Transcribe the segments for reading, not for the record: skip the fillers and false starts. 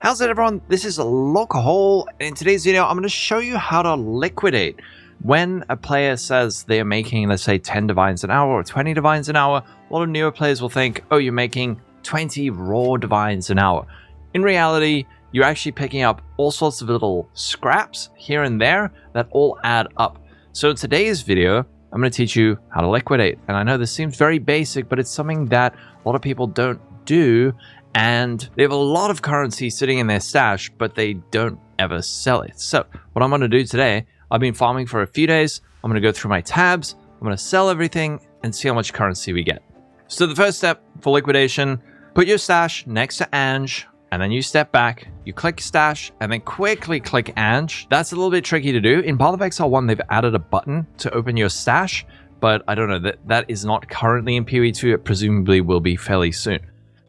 How's it, everyone? This is Lolcohol. In today's video, I'm going to show you how to liquidate. When a player says they're making, let's say, 10 divines an hour or 20 divines an hour, a lot of newer players will think, oh, you're making 20 raw divines an hour. In reality, you're actually picking up all sorts of little scraps here and there that all add up. So in today's video, I'm going to teach you how to liquidate. And I know this seems very basic, but it's something that a lot of people don't do. And they have a lot of currency sitting in their stash, but they don't ever sell it. So what I'm going to do today, I've been farming for a few days. I'm going to go through my tabs. I'm going to sell everything and see how much currency we get. So the first step for liquidation, put your stash next to Ange, and then you step back, you click stash, and then quickly click Ange. That's a little bit tricky to do. In Path of Exile 1, they've added a button to open your stash, but I don't know, that is not currently in PoE 2. It presumably will be fairly soon.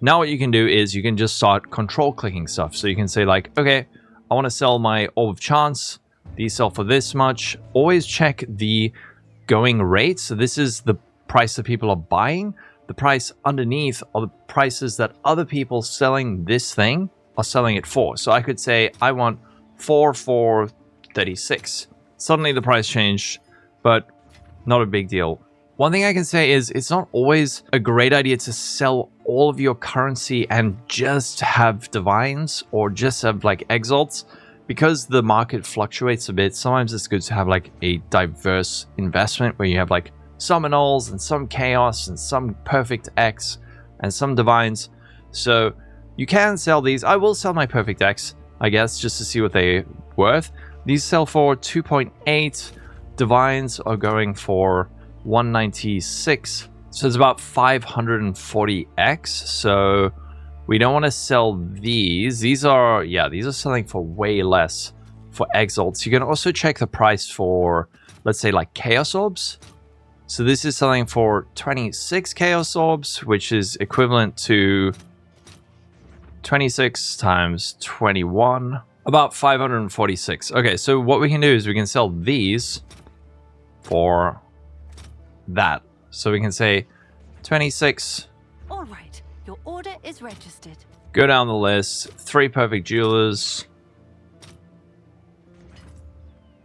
Now what you can do is you can just start control clicking stuff. So you can say like, okay, I want to sell my Orb of Chance. These sell for this much. Always check the going rate. So this is the price that people are buying. The price underneath are the prices that other people selling this thing are selling it for. So I could say I want 4 for 36. Suddenly the price changed, but not a big deal. One thing I can say is it's not always a great idea to sell all of your currency and just have divines or just have like exalts, because the market fluctuates a bit. Sometimes it's good to have like a diverse investment where you have like some annuls and some chaos and some perfect X and some divines. So you can sell these. I will sell my perfect X, I guess, just to see what they're worth. These sell for 2.8. Divines are going for 196, so it's about 540x. So we don't want to sell these. These are selling for way less for exalts. You can also check the price for, let's say, like chaos orbs. So this is selling for 26 chaos orbs, which is equivalent to 26 times 21, about 546. Okay, so what we can do is we can sell these for that. So we can say 26. All right, your order is registered. Go down the list. 3 perfect jewelers.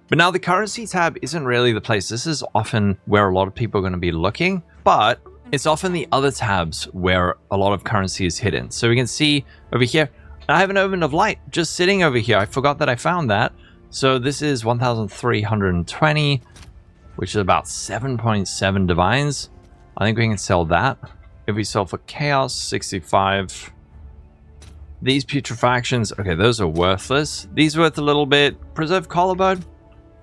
But now the currency tab isn't really the place. This is often where a lot of people are going to be looking, but it's often the other tabs where a lot of currency is hidden. So we can see over here, I have an Omen of Light just sitting over here. I forgot that I found that. So this is 1,320. Which is about 7.7 divines. I think we can sell that. If we sell for chaos, 65. These putrefactions, okay, those are worthless. These are worth a little bit. Preserved collarbone.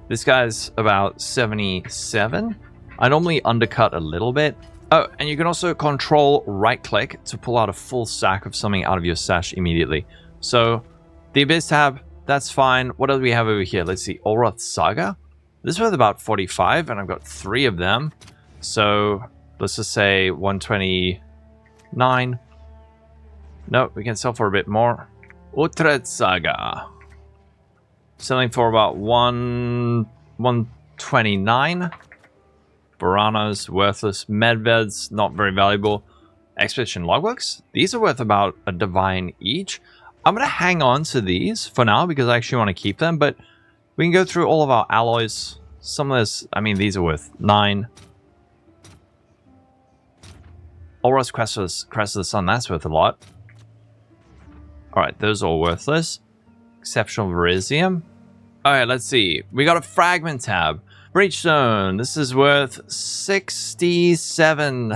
This guy's about 77. I normally undercut a little bit. Oh, and you can also control right click to pull out a full stack of something out of your stash immediately. So the Abyss tab, that's fine. What else do we have over here? Let's see, Olroth Saga. This is worth about 45, and I've got 3 of them. So let's just say 129. No, we can sell for a bit more. Utrecht Saga. Selling for about 129. Varanos, worthless. Medveds, not very valuable. Expedition logbooks. These are worth about a divine each. I'm going to hang on to these for now because I actually want to keep them, but we can go through all of our alloys. Some of this, I mean, these are worth 9. Olros Crest of the Sun, that's worth a lot. Alright, those are all worthless. Exceptional Verisium. Alright, let's see. We got a Fragment tab. Breachstone, this is worth 67.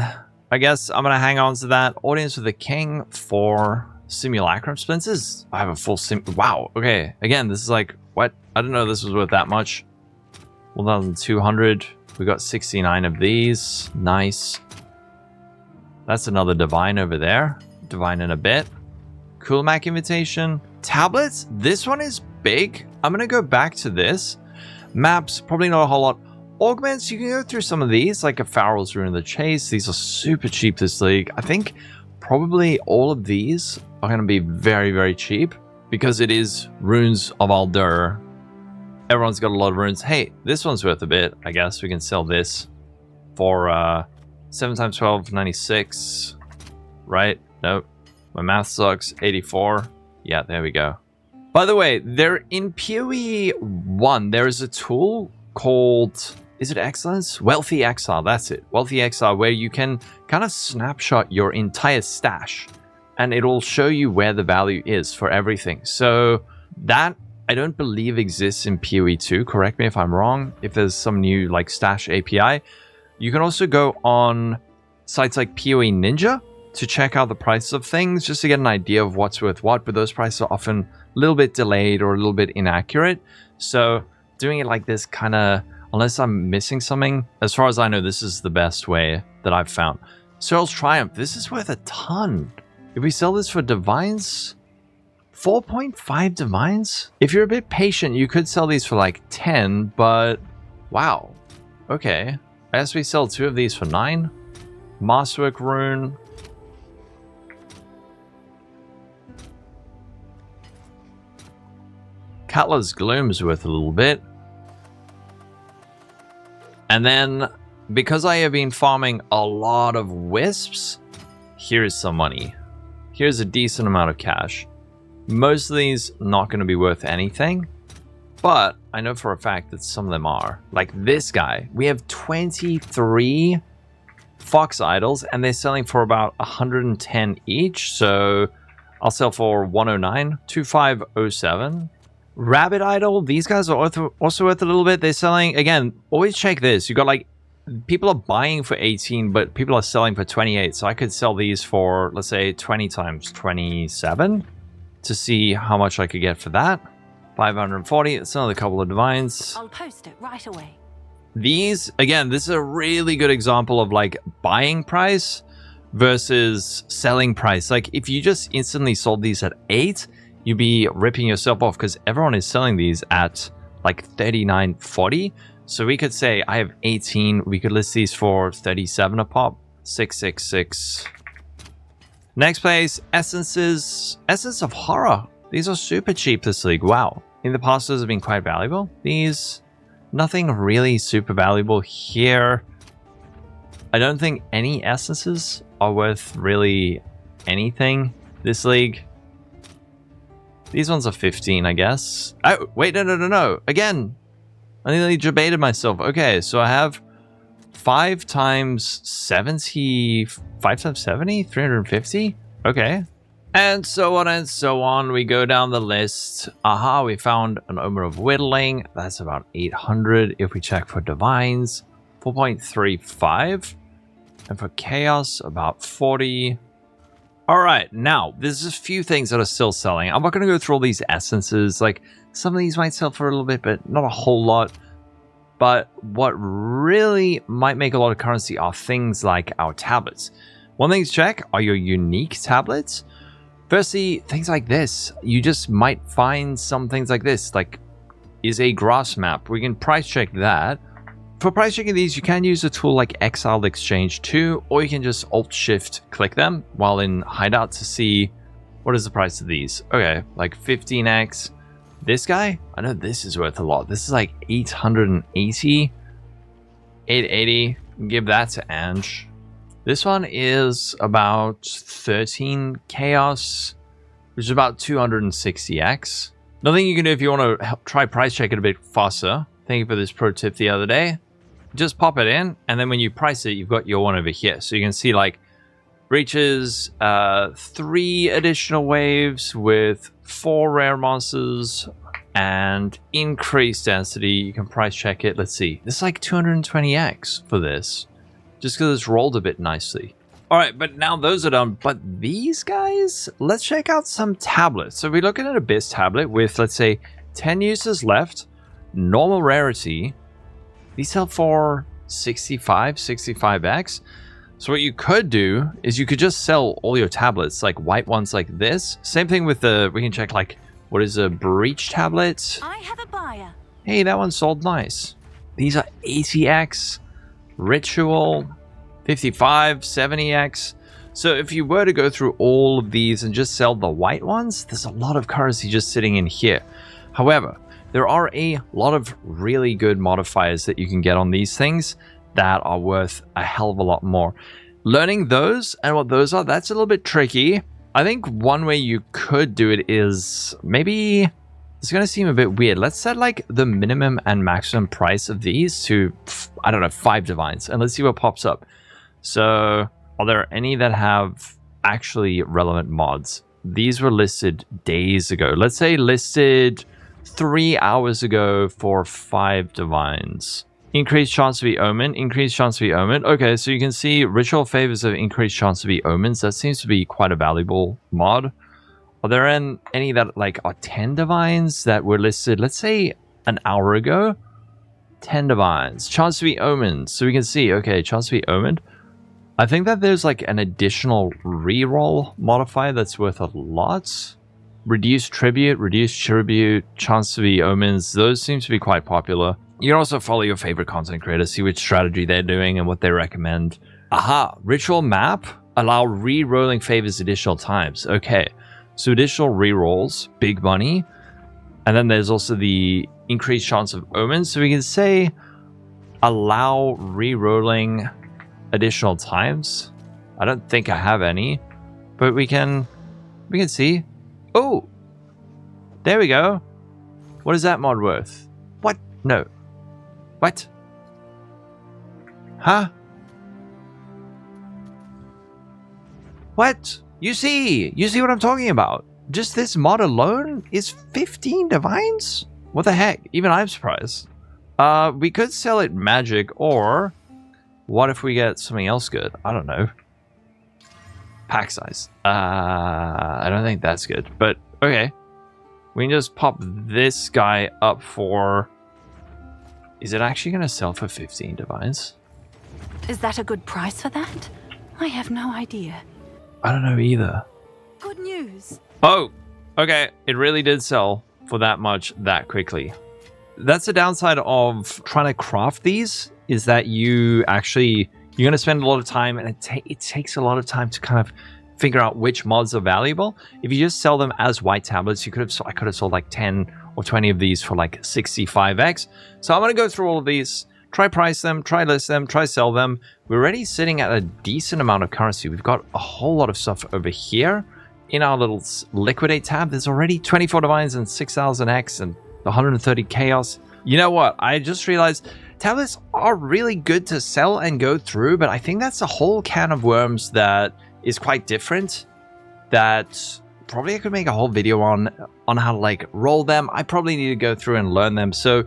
I guess I'm going to hang on to that. Audience with the King for Simulacrum Splinters. I have a full wow, okay. Again, this is like, what? I didn't know this was worth that much. 1,200. We got 69 of these. Nice. That's another divine over there. Divine in a bit. Coolmac invitation. Tablets. This one is big. I'm going to go back to this. Maps. Probably not a whole lot. Augments. You can go through some of these, like a Farrell's Rune of the Chase. These are super cheap this league. I think probably all of these are going to be very, very cheap because it is Runes of Aldur. Everyone's got a lot of runes. Hey, this one's worth a bit. I guess we can sell this for 7 times 12, 96. Right? Nope. My math sucks. 84. Yeah, there we go. By the way, there in PoE 1, there is a tool called, is it Excellence? Wealthy Exile, that's it. Wealthy Exile, where you can kind of snapshot your entire stash and it'll show you where the value is for everything. So that I don't believe exists in PoE 2. Correct me if I'm wrong. If there's some new like stash API, you can also go on sites like PoE Ninja to check out the prices of things, just to get an idea of what's worth what. But those prices are often a little bit delayed or a little bit inaccurate. So doing it like this kind of, unless I'm missing something, as far as I know, this is the best way that I've found. Searle's Triumph, this is worth a ton. If we sell this for divines, 4.5 divines? If you're a bit patient, you could sell these for like 10, but wow. Okay. I guess we sell 2 of these for 9. Masterwork Rune. Cutler's Gloom's worth a little bit. And then, because I have been farming a lot of wisps, here's some money. Here's a decent amount of cash. Most of these not going to be worth anything, but I know for a fact that some of them are. Like this guy, we have 23 Fox Idols, and they're selling for about 110 each, so I'll sell for 109, 2507. Rabbit Idol, these guys are also worth a little bit. They're selling, again, always check this. You got like, people are buying for 18, but people are selling for 28. So I could sell these for, let's say, 20 times 27 to see how much I could get for that. 540, it's another couple of divines. I'll post it right away. These, again, this is a really good example of like buying price versus selling price. Like if you just instantly sold these at 8, you'd be ripping yourself off because everyone is selling these at like 39.40. So we could say I have 18. We could list these for 37 a pop. 666. Next place, essences. Essence of Horror. These are super cheap this league. Wow. In the past, those have been quite valuable. These, nothing really super valuable here. I don't think any essences are worth really anything this league. These ones are 15, I guess. Oh, wait, no. Again, I nearly debated myself. Okay, so I have 5 times 70, 5 times 70, 350. Okay. And so on and so on. We go down the list. Aha, we found an Omen of Whittling. That's about 800. If we check for Divines, 4.35. And for Chaos, about 40. All right, now, there's a few things that are still selling. I'm not going to go through all these essences. Like, some of these might sell for a little bit, but not a whole lot. But what really might make a lot of currency are things like our tablets. One thing to check are your unique tablets. Firstly, things like this. You just might find some things like this, like is a grass map. We can price check that. For price checking these, you can use a tool like Exiled Exchange 2, or you can just Alt-Shift click them while in Hideout to see what is the price of these. Okay, like 15x. This guy, I know this is worth a lot. This is like 880. 880. Give that to Ange. This one is about 13 Chaos, which is about 260x. Another thing you can do if you want to try price check it a bit faster. Thank you for this pro tip the other day. Just pop it in, and then when you price it, you've got your one over here. So you can see like reaches 3 additional waves with 4 rare monsters and increased density. You can price check it. Let's see. This is like 220x for this, just because it's rolled a bit nicely. All right, but now those are done. But these guys, let's check out some tablets. So we're looking at a Abyss tablet with, let's say, 10 uses left, normal rarity. These sell for 65x. So what you could do is you could just sell all your tablets, like white ones like this. Same thing with the, we can check like, what is a breach tablet? I have a buyer. Hey, that one sold nice. These are 80x, ritual, 55, 70x. So if you were to go through all of these and just sell the white ones, there's a lot of currency just sitting in here. However, there are a lot of really good modifiers that you can get on these things that are worth a hell of a lot more. Learning those and what those are, that's a little bit tricky. I think one way you could do it is maybe It's going to seem a bit weird. Let's set like the minimum and maximum price of these to, I don't know, 5 divines. And let's see what pops up. So are there any that have actually relevant mods? These were listed days ago. Let's say listed 3 hours ago for 5 divines. Increased chance to be omen. Increased chance to be omen. Okay, so you can see ritual favors of increased chance to be omens. That seems to be quite a valuable mod. Are there any that like are 10 divines that were listed, let's say an hour ago? 10 divines. Chance to be omened. So we can see, okay, chance to be omened. I think that there's like an additional reroll modifier that's worth a lot. Reduced tribute, chance to be omens. Those seem to be quite popular. You can also follow your favorite content creators, see which strategy they're doing and what they recommend. Aha, ritual map. Allow re-rolling favors additional times. Okay, so additional re-rolls, big money. And then there's also the increased chance of omens. So we can say allow re-rolling additional times. I don't think I have any, but we can see. Oh, there we go. What is that mod worth? What? No. What? Huh? What? You see what I'm talking about. Just this mod alone is 15 divines? What the heck? Even I'm surprised. We could sell it magic, or what if we get something else good? I don't know. Pack size. I don't think that's good, but okay. We can just pop this guy up for... Is it actually going to sell for 15 divines? Is that a good price for that? I have no idea. I don't know either. Good news. Oh, okay. It really did sell for that much that quickly. That's the downside of trying to craft these, is that you're going to spend a lot of time, and it takes a lot of time to kind of figure out which mods are valuable. If you just sell them as white tablets, I could have sold like 10 or 20 of these for like 65x. So I'm going to go through all of these, try price them, try list them, try sell them. We're already sitting at a decent amount of currency. We've got a whole lot of stuff over here in our little liquidate tab. There's already 24 divines and 6,000x and 130 chaos. You know what? I just realized tablets are really good to sell and go through, but I think that's a whole can of worms that is quite different, that probably I could make a whole video on how to like roll them. I probably need to go through and learn them. So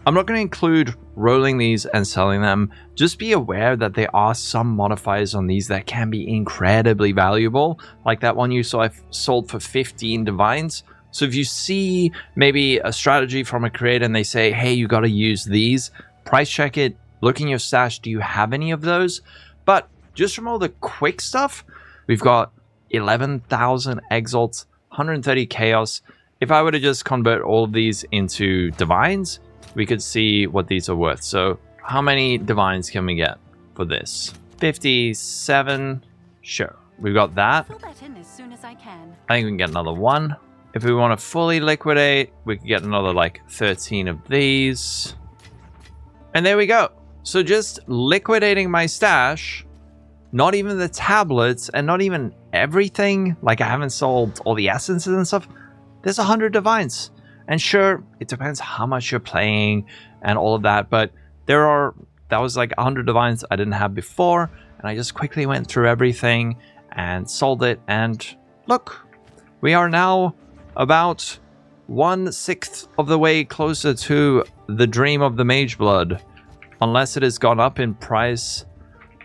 I'm not going to include rolling these and selling them. Just be aware that there are some modifiers on these that can be incredibly valuable. Like that one you saw I've sold for 15 divines. So if you see maybe a strategy from a creator and they say, hey, you got to use these, price check it, look in your stash. Do you have any of those? But just from all the quick stuff, we've got 11,000 exalts, 130 chaos. If I were to just convert all of these into divines, we could see what these are worth. So how many divines can we get for this? 57. Sure, we've got that. Fill that in as soon as I can. I think we can get another one. If we want to fully liquidate, we can get another like 13 of these. And there we go. So just liquidating my stash, not even the tablets and not even everything. Like I haven't sold all the essences and stuff. There's 100 divines. And sure, it depends how much you're playing and all of that. But that was like 100 divines I didn't have before. And I just quickly went through everything and sold it. And look, we are now about 1/6 of the way closer to the dream of the Mage Blood. Unless it has gone up in price.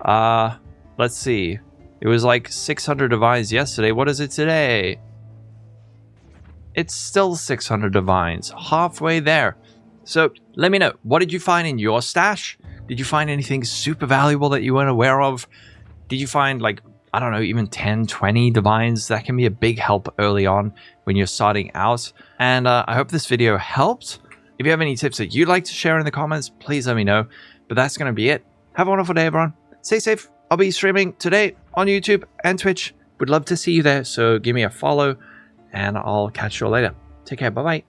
Let's see. It was like 600 divines yesterday. What is it today? It's still 600 divines. Halfway there. So let me know. What did you find in your stash? Did you find anything super valuable that you weren't aware of? Did you find like, I don't know, even 10, 20 divines? That can be a big help early on when you're starting out. And I hope this video helped. If you have any tips that you'd like to share in the comments, please let me know. But that's going to be it. Have a wonderful day, everyone. Stay safe. I'll be streaming today on YouTube and Twitch. Would love to see you there. So give me a follow and I'll catch you all later. Take care. Bye-bye.